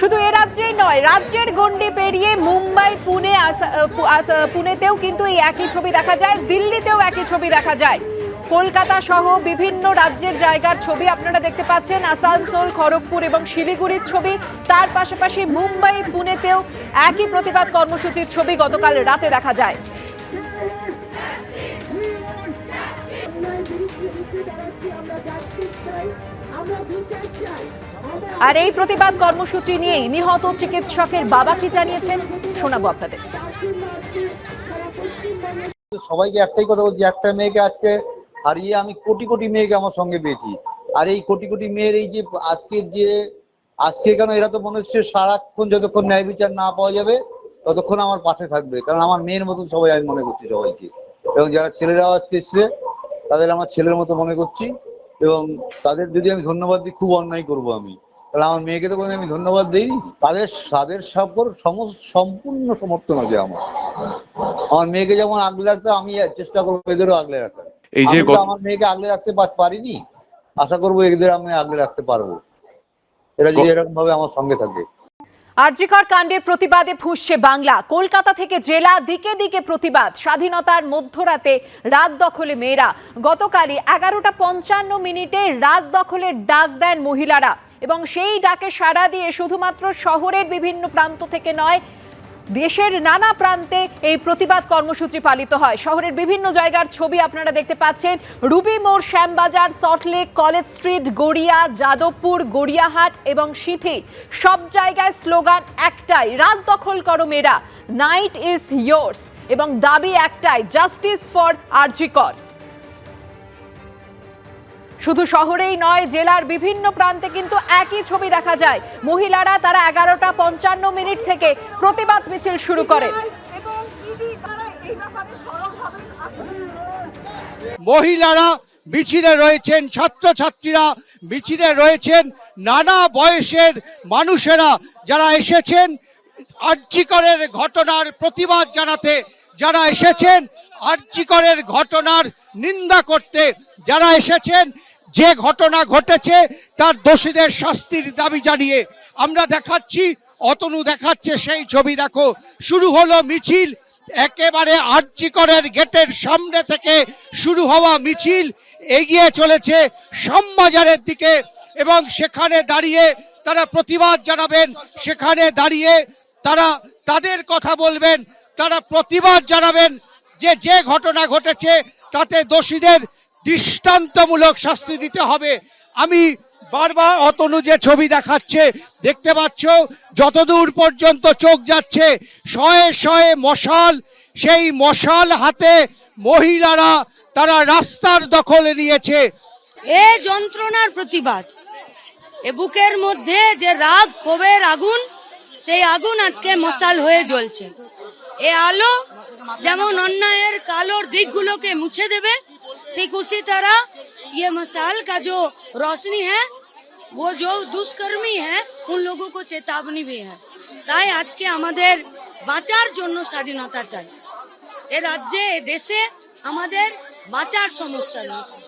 শুধু এ রাজ্যেই নয়, রাজ্যের গণ্ডি পেরিয়ে মুম্বাই, পুনে, পুনেতেও কিন্তু এই একই ছবি দেখা যায়, দিল্লিতেও একই ছবি দেখা যায়। কলকাতা সহ বিভিন্ন রাজ্যের জায়গার ছবি আপনারা দেখতে পাচ্ছেন, আসানসোল, খড়গপুর এবং শিলিগুড়ির ছবি। তার পাশাপাশি মুম্বাই, পুনেতেও একই প্রতিবাদ কর্মসূচির ছবি গতকাল রাতে দেখা যায়। আর এই প্রতিবাদ কর্মসূচি নিয়েই নিহত চিকিৎসকের বাবা কি জানিয়েছেন শোনাবো আপনাদের। সবাইকে একটাই কথা বলছি, একটা মেয়েকে আজকে হারিয়ে আমি কোটি কোটি মেয়েকে আমার সঙ্গে পেয়েছি। আর এই কোটি কোটি মেয়ের এই যে আজকে কেন এরা তো মনে হচ্ছে সারাক্ষণ যতক্ষণ ন্যায় বিচার না পাওয়া যাবে ততক্ষণ আমার পাশে থাকবে, কারণ আমার মেয়ের মতন সবাই আমি মনে করছি সবাইকে। এবং যারা ছেলেরাও আজকে এসছে তাদের আমার ছেলের মতো মনে করছি, এবং তাদের যদি আমি ধন্যবাদ দিই খুব অন্যায় করবো আমি, তাহলে আমার মেয়েকে তো কোনো আমি ধন্যবাদ দিইনি। তাদের সম্পূর্ণ সমর্থন আছে আমার মেয়েকে যেমন আগলে রাখতে আমি চেষ্টা করবো এদেরও আগলে রাখার। এই যে আমার মেয়েকে আগলে রাখতে পারিনি, আশা করবো এদের আমি আগলে রাখতে পারবো, এরা যদি এরকম ভাবে আমার সঙ্গে থাকে। আরজিকর কাণ্ডের প্রতিবাদে ফুঁসছে বাংলা। কলকাতা থেকে জেলা দিকে দিকে প্রতিবাদ। স্বাধীনতার মধ্যরাতে রাত দখলে মেয়েরা। গতকালই 11:55 রাত দখলের ডাক দেন মহিলারা, এবং সেই ডাকে সাড়া দিয়ে শুধুমাত্র শহরের বিভিন্ন প্রান্ত থেকে নয়, দেশের নানা প্রান্তে এই প্রতিবাদ কর্মসূচি পালিত হয়। শহরের বিভিন্ন জায়গার ছবি আপনারা দেখতে পাচ্ছেন। রুবি মোড়, শ্যামবাজার, সল্টলেক, কলেজ স্ট্রিট, গড়িয়া, যাদবপুর, গড়িয়াহাট এবং সিথি, সব জায়গায় স্লোগান একটাই, রাত দখল করো মেয়েরা, নাইট ইজ ইয়োর্স, এবং দাবি একটাই, জাস্টিস ফর আরজিকর। শুধু শহরেই নয়, জেলার বিভিন্ন প্রান্তে কিন্তু একই ছবি দেখা যায়। মহিলারা তারা 11:55 থেকে প্রতিবাদ মিছিল শুরু করেন। মহিলারা মিছিলে রয়েছেন, ছাত্রছাত্রীরা মিছিলে রয়েছেন, নানা বয়সের মানুষেরা যারা এসেছেন আরজিকরের ঘটনার প্রতিবাদ জানাতে, যারা এসেছেন আরজিকরের ঘটনার নিন্দা করতে, যারা এসেছেন যে ঘটনা ঘটেছে তার দোষীদের শাস্তির দাবি জানিয়ে। আমরা দেখাচ্ছি, অতনু দেখাচ্ছে সেই ছবি, দেখো শুরু হলো মিছিল, একেবারে আরজিকরের গেটের সামনে থেকে শুরু হওয়া মিছিল এগিয়ে চলেছে শ্যামবাজারের দিকে, এবং সেখানে দাঁড়িয়ে তারা প্রতিবাদ জানাবেন, সেখানে দাঁড়িয়ে তারা তাদের কথা বলবেন, তারা প্রতিবাদ জানাবেন যে ঘটনা ঘটেছে তাতে দোষীদের দৃষ্টান্তমূলক শাস্তি দিতে হবে। আমি বারবার অতনু যে ছবি দেখাচ্ছে দেখতে পাচ্ছ, যতদূর পর্যন্ত চোখ যাচ্ছে শয়ে শয়ে মশাল, সেই মশাল হাতে মহিলারা তারা রাস্তার দখলে নিয়েছে। এ যন্ত্রণার প্রতিবাদ, এ বুকের মধ্যে যে রাগ ক্ষোভের আগুন, সেই আগুন আজকে মশাল হয়ে জ্বলছে। এ আলো যেমন অন্যায়ের কালোর দিকগুলোকে মুছে দেবে, ठीक उसी तरह ये मसाल का जो रोशनी है वो जो दुष्कर्मी है उन लोगों को चेतावनी भी है। তাই আজকে আমাদের বাঁচার জন্য স্বাধীনতা চাই। এ রাজ্যে, এ দেশে আমাদের বাঁচার সমস্যা রয়েছে।